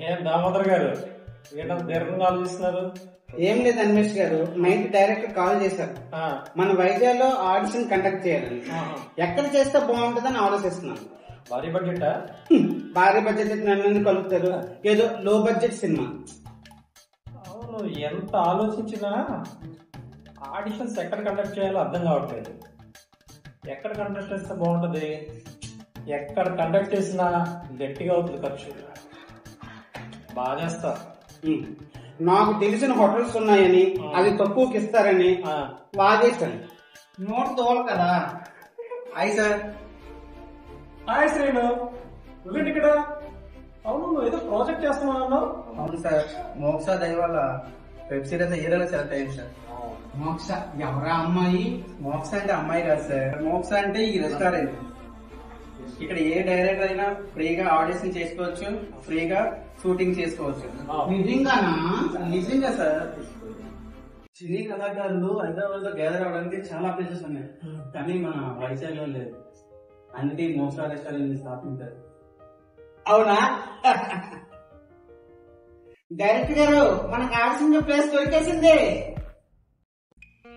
ఏం దామోదర్ గారు ఏంటంత దీర్ఘంగా ఆలోచిస్తున్నారు? ఏం లేదు అన్వేష్ గారు, మా ఇంటి డైరెక్టర్ కాల్ చేశారు. మన వైజాగ్ లో ఆడిషన్ కండక్ట్ చేయాలని. ఎక్కడ చేస్తే బాగుంటుందని ఆలోచిస్తున్నాను. భారీ బడ్జెటా? భారీ బడ్జెట్ నన్ను కలుపుతారు, ఏదో లో బడ్జెట్ సినిమా. అవును, ఎంత ఆలోచించినా ఆడిషన్స్ ఎక్కడ కండక్ట్ చేయాలో అర్థం కావట్లేదు. ఎక్కడ కండక్ట్ చేస్తే బాగుంటుంది? ఎక్కడ కండక్ట్ చేసినా గట్టిగా అవుతుంది ఖర్చు. బాగా చేస్తా. నాకు తెలిసిన హోటల్స్ ఉన్నాయని, అది తక్కువకి ఇస్తారని వాగేశాను. నోట్ తోలు కదా. Hi sir. హాయ్ శ్రీను, నువ్వేంటి ఇక్కడ? అవును, ఏదో ప్రాజెక్ట్ చేస్తున్నావు. అవును సార్, మోక్ష దయ వల్ల వెబ్ సిరీస్ హీరోలో సెలెక్ట్ అయ్యింది సార్. మోక్ష ఎవరా అమ్మాయి? మోక్ష అంటే అమ్మాయి కాదు సార్, మోక్ష అంటే ఈ రెస్టారెంట్. ఇక్కడ ఏ డైరెక్టర్ అయినా ఫ్రీగా ఆడిషన్ చేసుకోవచ్చు, ఫ్రీగా షూటింగ్ చేసుకోవచ్చు. నిజంగానా? నిజంగా సార్. సినీ కళాకారులు హైదరాబాద్ లో గ్యాదర్ అవడానికి చాలా ప్లేసెస్ ఉన్నాయి, కానీ మన వైజాగ్ లో లేదు. అందుకే మోక్ష రెస్టారెంట్ స్థాపించారు. అవునా? డైరెక్టర్ గారు, మనకు ఆడిసిన ప్లేస్ దొరికేసింది.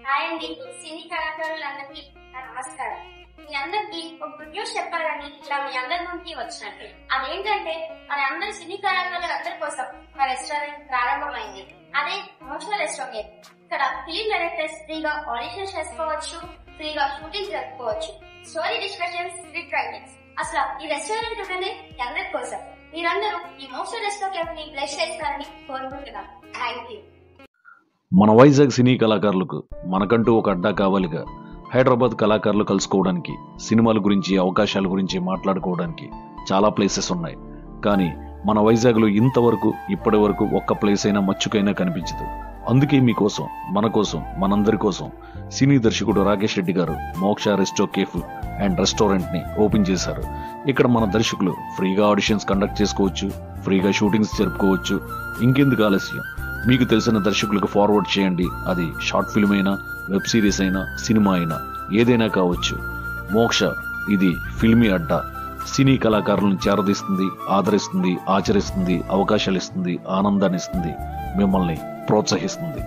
హాయ్ అండి, సినీ కళాకారులందరికీ నమస్కారం. మీ అందరికి ఒక గుడ్ న్యూస్ చెప్పాలని ఇలా మీ అందరి నుండి వచ్చినట్టు. అదేంటంటే మన అందరి సినీ కళాకారులందరి కోసం ఒక రెస్టారెంట్ ప్రారంభమైంది. అదే మోక్ష రెస్టారెంట్. ఇక్కడ ఫిలిం డైరెక్టర్స్ ఫ్రీగా ఆడిషన్ చేసుకోవచ్చు, ఫ్రీగా షూటింగ్ జరుపుకోవచ్చు, స్టోరీ డిస్కషన్స్, స్క్రిప్ట్ రైటింగ్స్. అసలు ఈ రెస్టారెంట్ అనేది అందరి కోసం. మీరందరూ ఈ మోక్ష రెస్టారెంట్ ని బ్లెస్ చేస్తారని కోరుకుంటున్నాను. Thank you. మన వైజాగ్ సినీ కళాకారులకు మనకంటూ ఒక అడ్డా కావాలిగా. హైదరాబాద్ కళాకారులు కలుసుకోవడానికి, సినిమాల గురించి, అవకాశాల గురించి మాట్లాడుకోవడానికి చాలా ప్లేసెస్ ఉన్నాయి. కానీ మన వైజాగ్లో ఇంతవరకు ఇప్పటి వరకు ఒక్క ప్లేస్ అయినా మచ్చుకైనా కనిపించదు. అందుకే మీకోసం, మన కోసం, మనందరి కోసం సినీ దర్శకుడు రాకేష్ రెడ్డి గారు మోక్ష రెస్టో కేఫ్ అండ్ రెస్టారెంట్ ని ఓపెన్ చేశారు. ఇక్కడ మన దర్శకులు ఫ్రీగా ఆడిషన్స్ కండక్ట్ చేసుకోవచ్చు, ఫ్రీగా షూటింగ్స్ జరుపుకోవచ్చు. ఇంకెందుకు ఆలస్యం? మీకు తెలిసిన దర్శకులకు ఫార్వర్డ్ చేయండి. అది షార్ట్ ఫిల్మ్ అయినా, వెబ్ సిరీస్ అయినా, సినిమా అయినా, ఏదైనా కావచ్చు. మోక్ష ఇది ఫిల్మీ అడ్డా. సినీ కళాకారులను చేరదీస్తుంది, ఆదరిస్తుంది, ఆచరిస్తుంది, అవకాశాలు ఇస్తుంది, ఆనందాన్ని ఇస్తుంది, మిమ్మల్ని ప్రోత్సహిస్తుంది.